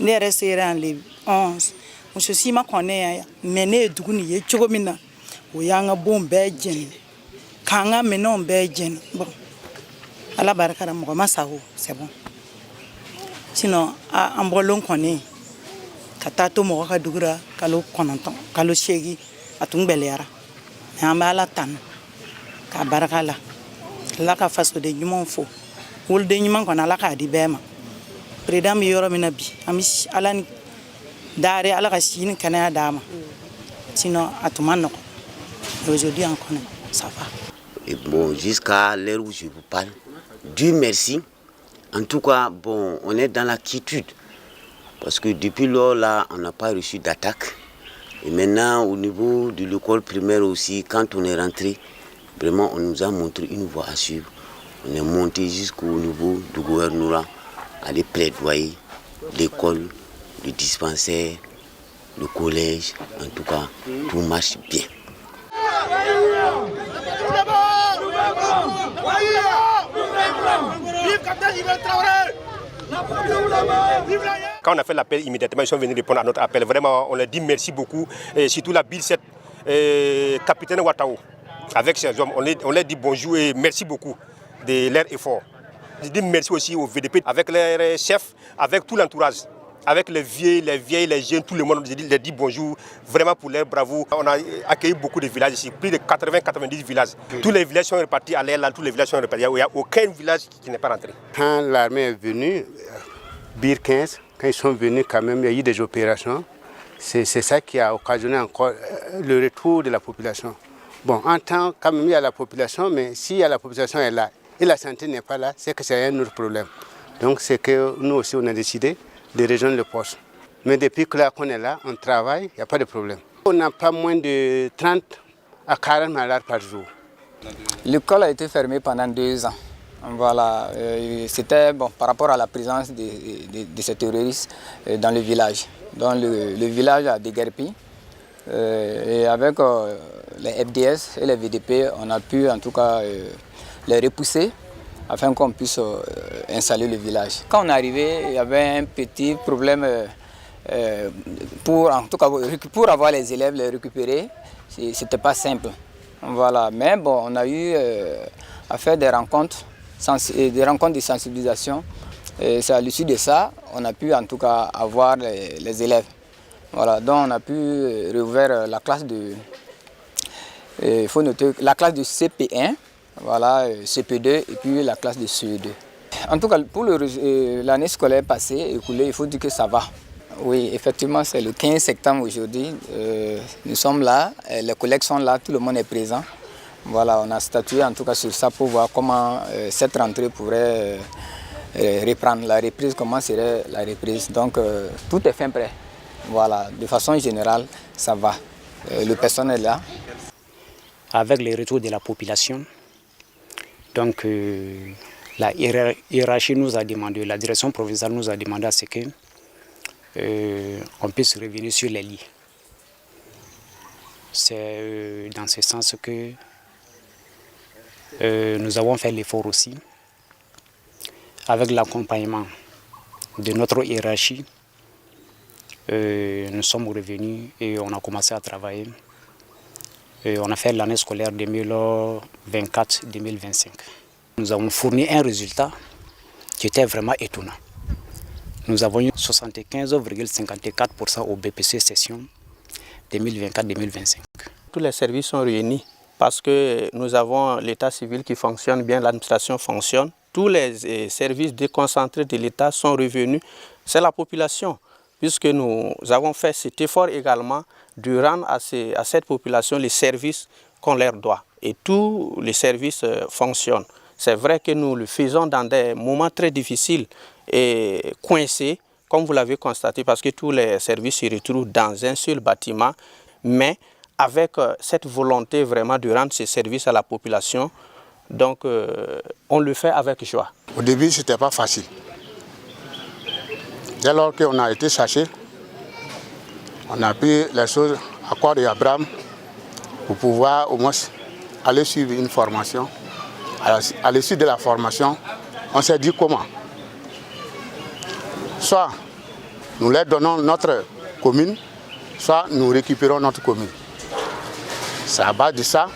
Ne restera en le 11. Monsieur Sima connaît, mais ne duguni ye chogomina. O yanga bon bejen. Kanga menon bejen. Bon. À la baraka de Mohamed Sao, c'est bon. Sinon, à Ambolon connaît. Katato Moka Dugura, Kalo Konanton, Kalo Shegi, à Tungbeliara. Yambala Tan. Kabarakala. Laka faso de Jumon fo. Wul de Yuman qu'on a la cadi bema. Prédam Yorominabi. Amis Alan Dare à la Racine, Canada Dama. Sinon, à Toumano. Aujourd'hui, on connaît. Ça va. Et bon, jusqu'à l'heure où je vous parle, Dieu merci. En tout cas, bon, on est dans la quiétude. Parce que depuis lors, là, on n'a pas reçu d'attaque. Et maintenant, au niveau de l'école primaire aussi, quand on est rentré, vraiment, on nous a montré une voie à suivre. On est monté jusqu'au niveau du gouvernorat, aller plaidoyer l'école, le dispensaire, le collège. En tout cas, tout marche bien. Quand on a fait l'appel, immédiatement, ils sont venus répondre à notre appel. Vraiment, on leur dit merci beaucoup. Et surtout la Bill 7, capitaine Ouattao, avec ces hommes, on leur dit bonjour et merci beaucoup de leur effort. Je dis merci aussi au VDP, avec leurs chefs, avec tout l'entourage. Avec les vieilles, les jeunes, tout le monde leur dit bonjour, vraiment pour leur bravoure. On a accueilli beaucoup de villages ici, plus de 80-90 villages. Tous les villages sont repartis à l'air, tous les villages sont repartis. Il n'y a aucun village qui n'est pas rentré. Quand l'armée est venue, Bir 15, quand ils sont venus quand même, il y a eu des opérations. C'est ça qui a occasionné encore le retour de la population. Bon, en temps, quand même, il y a la population, mais si la population est là et la santé n'est pas là, c'est que c'est un autre problème. Donc c'est que nous aussi, on a décidé de rejoindre le poste. Mais depuis que là qu'on est là, on travaille, il n'y a pas de problème. On n'a pas moins de 30 à 40 malades par jour. L'école a été fermée pendant 2 ans. Voilà, c'était bon, par rapport à la présence de ces terroristes dans le village. Donc le village a déguerpi et avec les FDS et les VDP, on a pu en tout cas les repousser afin qu'on puisse installer le village. Quand on est arrivé, il y avait un petit problème pour avoir les élèves, les récupérer. C'était pas simple. Voilà. Mais bon, on a eu à faire des rencontres de sensibilisation. Et c'est à l'issue de ça, on a pu en tout cas avoir les élèves. Voilà. Donc on a pu rouvrir la classe de, faut noter, la classe de CP1. Voilà, CP2 et puis la classe de CE2. En tout cas, pour l'année scolaire passée, écoulée, il faut dire que ça va. Oui, effectivement, c'est le 15 septembre aujourd'hui. Nous sommes là, les collègues sont là, tout le monde est présent. Voilà, on a statué en tout cas sur ça pour voir comment cette rentrée pourrait reprendre la reprise, comment serait la reprise. Donc, tout est fin prêt. Voilà, de façon générale, ça va. Le personnel est là. Avec les retours de la population, donc la hiérarchie nous a demandé, la direction provinciale nous a demandé à ce que on puisse revenir sur les lits. C'est dans ce sens que nous avons fait l'effort aussi. Avec l'accompagnement de notre hiérarchie, nous sommes revenus et on a commencé à travailler. Et on a fait l'année scolaire 2024-2025. Nous avons fourni un résultat qui était vraiment étonnant. Nous avons eu 75,54% au BPC session 2024-2025. Tous les services sont réunis parce que nous avons l'état civil qui fonctionne bien, l'administration fonctionne. Tous les services déconcentrés de l'État sont revenus. C'est la population, puisque nous avons fait cet effort également de rendre à cette population les services qu'on leur doit. Et tous les services fonctionnent. C'est vrai que nous le faisons dans des moments très difficiles et coincés, comme vous l'avez constaté, parce que tous les services se retrouvent dans un seul bâtiment, mais avec cette volonté vraiment de rendre ces services à la population, donc on le fait avec joie. Au début, ce n'était pas facile. Dès lors qu'on a été cherché, on a pris les choses à corps d'Abraham pour pouvoir au moins aller suivre une formation. À l'issue de la formation, on s'est dit comment. Soit nous leur donnons notre commune, soit nous récupérons notre commune. C'est à base de ça